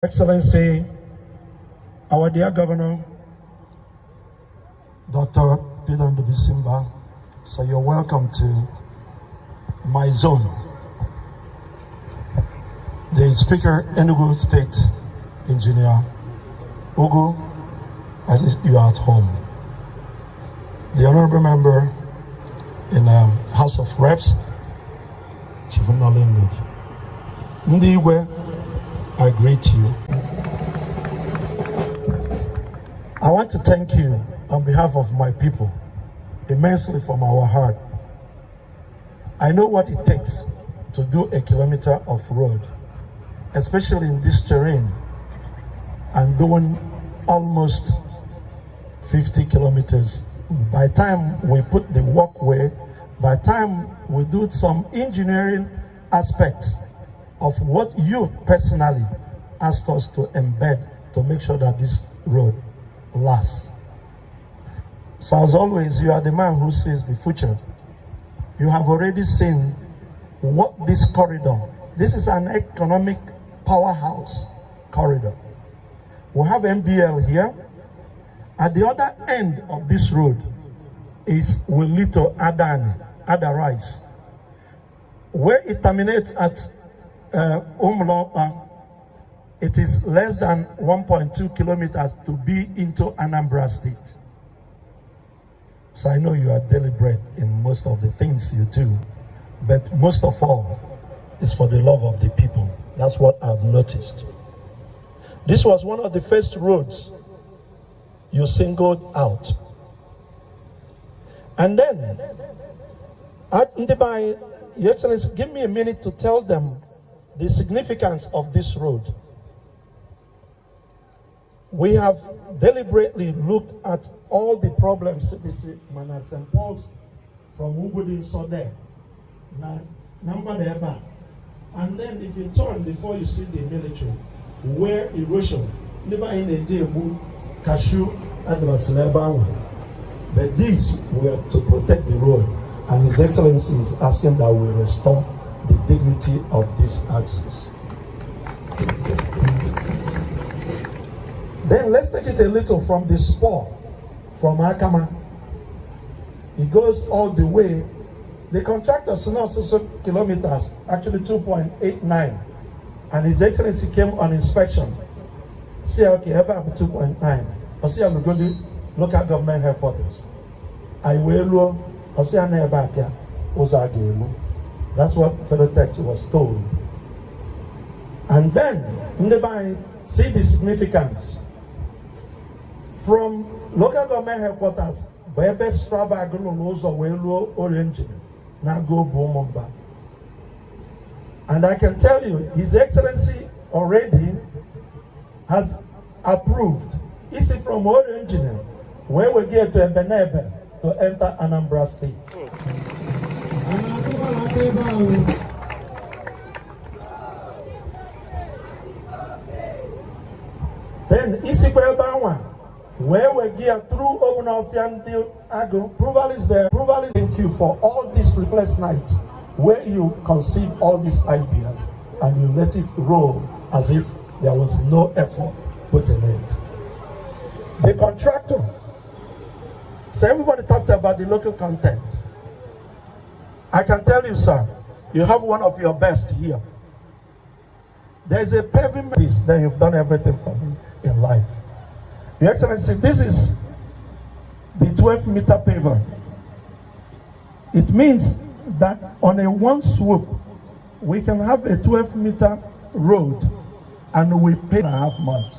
Excellency, our dear Governor, Dr. Peter Mbah, so you're welcome to my zone. The Speaker, Enugu State Engineer, Ugo, at least you are at home. The Honorable Member in House of Reps, Chief Nalimud. Ndiwe, I greet you. I want to thank you on behalf of my people, immensely from our heart. I know what it takes to do a kilometer of road, especially in this terrain, and doing almost 50 kilometers. By the time we put the walkway, by the time we do some engineering aspects of what you personally asked us to embed to make sure that this road lasts. So as always, you are the man who sees the future. You have already seen what this corridor, this is an economic powerhouse corridor. We have MBL here. At the other end of this road is Wilito Adarais, where it terminates at Umuluokpa. It is less than 1.2 kilometers to be into Anambra State. So I know you are deliberate in most of the things you do, but most of all, it's for the love of the people. That's what I've noticed. This was one of the first roads you singled out. And then, Your Excellency, give me a minute to tell them the significance of this road. We have deliberately looked at all the problems in St. Paul's from Ubudin Sode, and then if you turn before you see the military, where erosion, never in the cashew and the but these were to protect the road, and His Excellency is asking that we restore the dignity of this axis. Then let's take it a little from the Spur, from Akama. It goes all the way. The contractor now so kilometers, actually 2.89, and His Excellency came on inspection. See, okay, about 2.9. I see, I'm going to local government headquarters. I will, I see, I'm back here. That's what Fedotex was told. And then, see the significance. From local government headquarters, Bebe Straba Agubuowa Welu Orange, now go Bomba. And I can tell you, His Excellency already has approved. Is it from Orange, where we get to Ebenebe to enter Anambra State? Then Isikwe where we get through Obunafian Agu, approval is there. Approval is thank you for all these sleepless nights where you conceive all these ideas and you let it roll as if there was no effort put in it. The contractor, so everybody talked about the local content. I can tell you, sir, you have one of your best here. There's a paving piece that you've done everything for me in life. Your Excellency, this is the 12-meter paver. It means that on a one swoop, we can have a 12-meter road and we pay 1.5 months.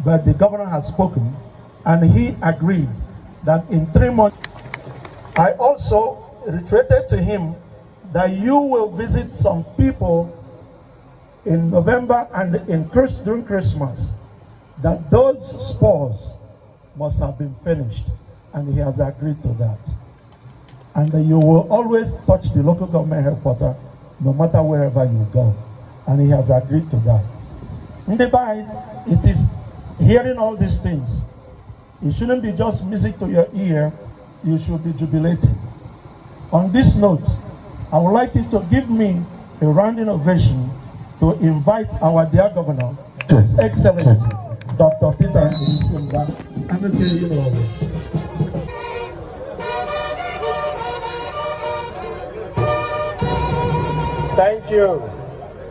But the governor has spoken and he agreed that in 3 months. I also reiterated to him that you will visit some people in November and during Christmas, that those spurs must have been finished, and he has agreed to that. And you will always touch the local government headquarters, no matter wherever you go, and he has agreed to that. It is hearing all these things. It shouldn't be just music to your ear, you should be jubilating. On this note, I would like you to give me a rounding ovation to invite our dear governor His Excellency Dr. Peter Mbah, Eke-Oghe-Iwollo-Olo-Umuluokpa. Thank you.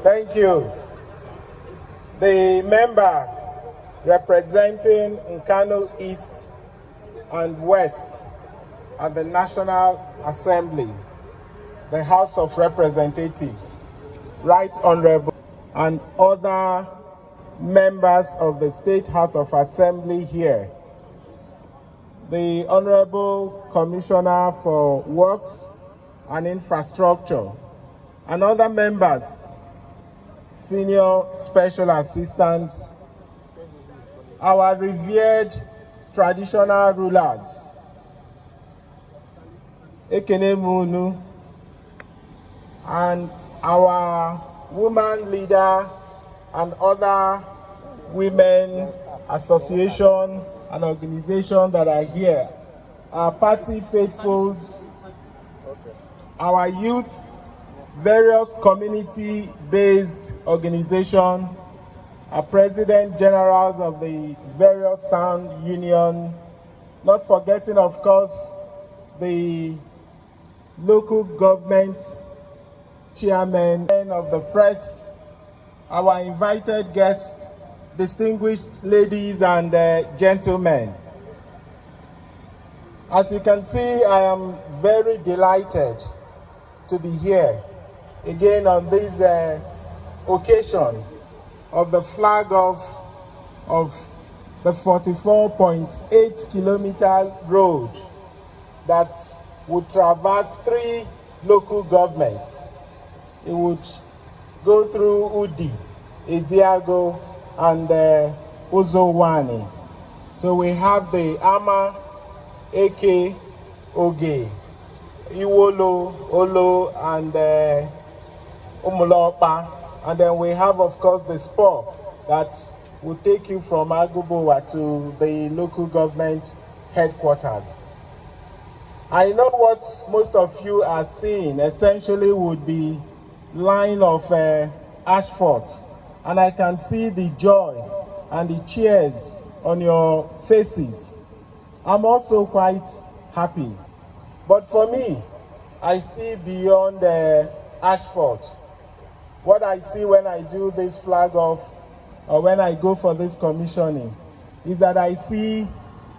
Thank you. The member representing Nkano East and West at the National Assembly, the House of Representatives, Right Honorable, and other members of the State House of Assembly here, the Honorable Commissioner for Works and Infrastructure, and other members, senior special assistants, our revered traditional rulers, Ekene-Munu, and our woman leader and other women association and organization that are here, our party faithfuls, our youth, various community-based organizations, our president generals of the various town union, not forgetting, of course, the local government chairman of the press, our invited guests, distinguished ladies and gentlemen. As you can see, I am very delighted to be here again on this occasion of the flag of the 44.8 kilometer road that would traverse 3 local governments. It would go through Udi, Eziago, and Uzowani. So we have the Ama, Eke-Oghe-Iwollo-Olo, and Umuluokpa. And then we have, of course, the Spur that will take you from Agubuowa to the local government headquarters. I know what most of you are seeing essentially would be line of asphalt, and I can see the joy and the cheers on your faces. I'm also quite happy. But for me, I see beyond the asphalt. What I see when I do this flag off, or when I go for this commissioning, is that I see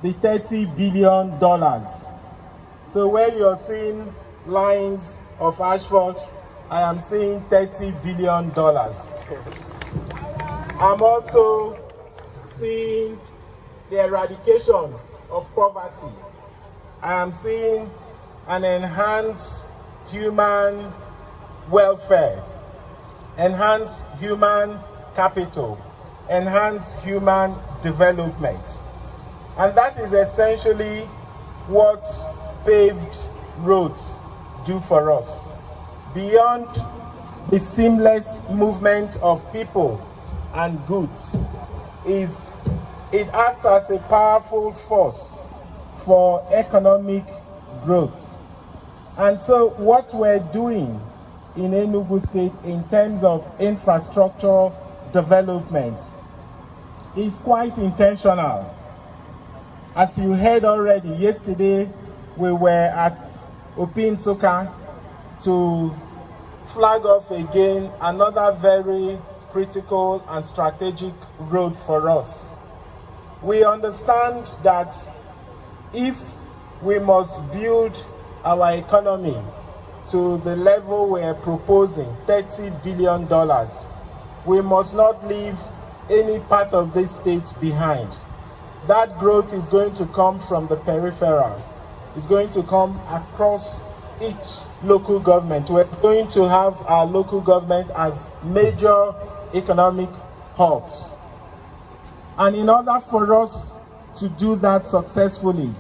the $30 billion. So where you're seeing lines of asphalt, I am seeing $30 billion. I'm also seeing the eradication of poverty. I am seeing an enhanced human welfare, enhanced human capital, enhanced human development. And that is essentially what paved roads do for us. Beyond the seamless movement of people and goods, it acts as a powerful force for economic growth. And so what we're doing in Enugu State in terms of infrastructure development is quite intentional. As you heard already, yesterday we were at Opinsoka to flag off again another very critical and strategic road for us. We understand that if we must build our economy to the level we are proposing, $30 billion, we must not leave any part of this state behind. That growth is going to come from the peripheral. It's going to come across each local government. We're going to have our local government as major economic hubs. And in order for us to do that successfully,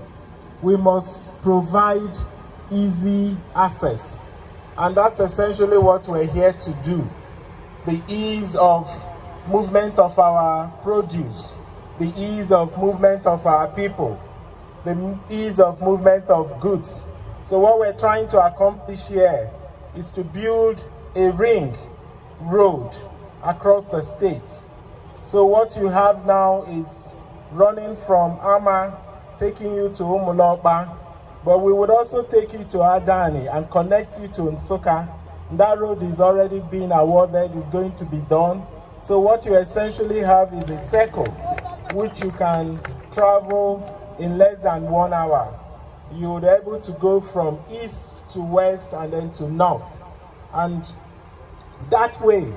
we must provide easy access. And that's essentially what we're here to do. The ease of movement of our produce, the ease of movement of our people, the ease of movement of goods. So what we're trying to accomplish here is to build a ring road across the state So what you have now is running from Ama, taking you to Umuluokpa, but we would also take you to Adani and connect you to Nsukka. That road is already being awarded, is going to be done. So what you essentially have is a circle which you can travel in less than 1 hour. You would be able to go from east to west and then to north. And that way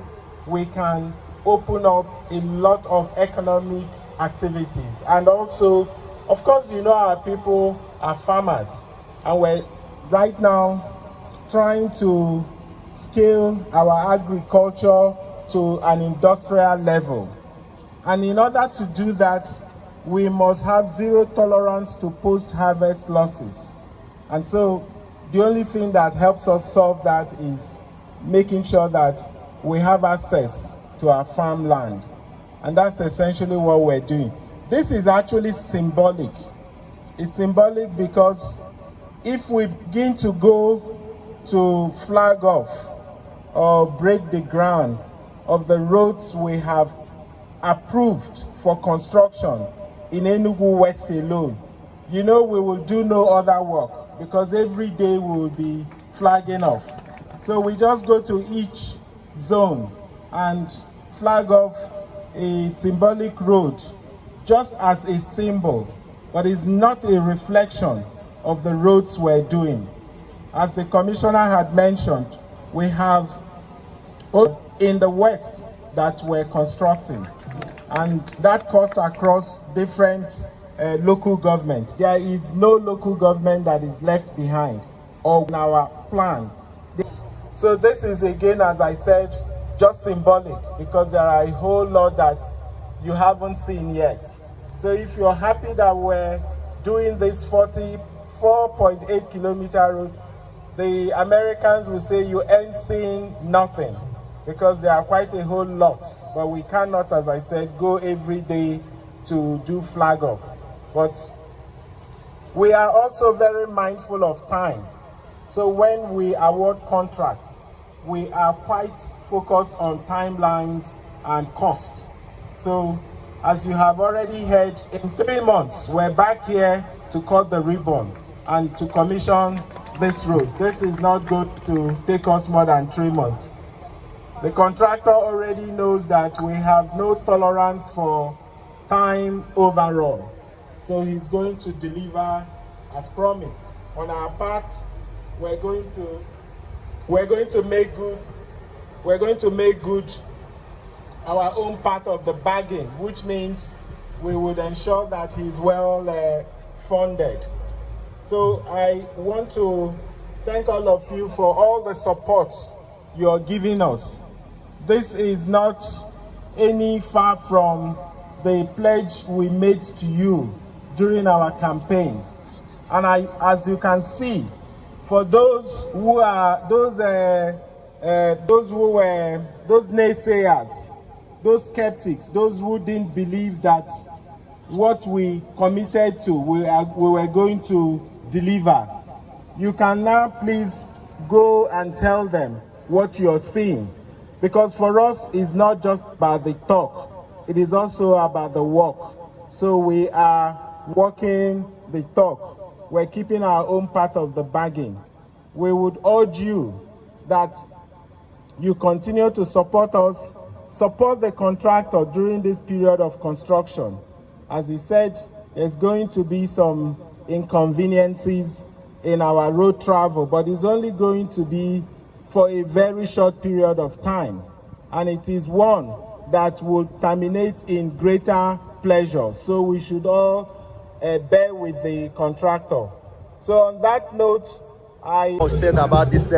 we can open up a lot of economic activities. And also, of course, you know, our people are farmers, and we're right now trying to scale our agriculture to an industrial level. And in order to do that, we must have zero tolerance to post-harvest losses. And so the only thing that helps us solve that is making sure that we have access to our farmland. And that's essentially what we're doing. This is actually symbolic. It's symbolic because if we begin to go to flag off or break the ground of the roads we have approved for construction in Enugu West alone, you know we will do no other work, because every day we will be flagging off. So we just go to each zone and flag off a symbolic road just as a symbol, but it's not a reflection of the roads we're doing. As the commissioner had mentioned, we have in the west that we're constructing, and that cuts across different local government. There is no local government that is left behind or in our plan. So this is, again, as I said, just symbolic, because there are a whole lot that you haven't seen yet. So if you're happy that we're doing this 44.8 kilometer road, the Americans will say you ain't seeing nothing, because there are quite a whole lot. But we cannot, as I said, go every day to do flag off. But we are also very mindful of time. So when we award contracts, we are quite focused on timelines and cost. So as you have already heard, in 3 months, we're back here to cut the ribbon and to commission this road. This is not going to take us more than 3 months. The contractor already knows that we have no tolerance for time overrun. So he's going to deliver as promised. On our part, we're going to make good our own part of the bargain, which means we would ensure that he's well funded. So I want to thank all of you for all the support you're giving us. This is not any far from the pledge we made to you during our campaign. And as you can see, for those naysayers, those skeptics, those who didn't believe that what we committed to, we were going to deliver, you can now please go and tell them what you're seeing. Because for us, it's not just about the talk, it is also about the walk. So we are walking the talk. We're keeping our own part of the bargain. We would urge you that you continue to support us, support the contractor during this period of construction. As he said, there's going to be some inconveniences in our road travel, but it's only going to be for a very short period of time. And it is one that will terminate in greater pleasure. So we should all bear with the contractor. So on that note, I was said about this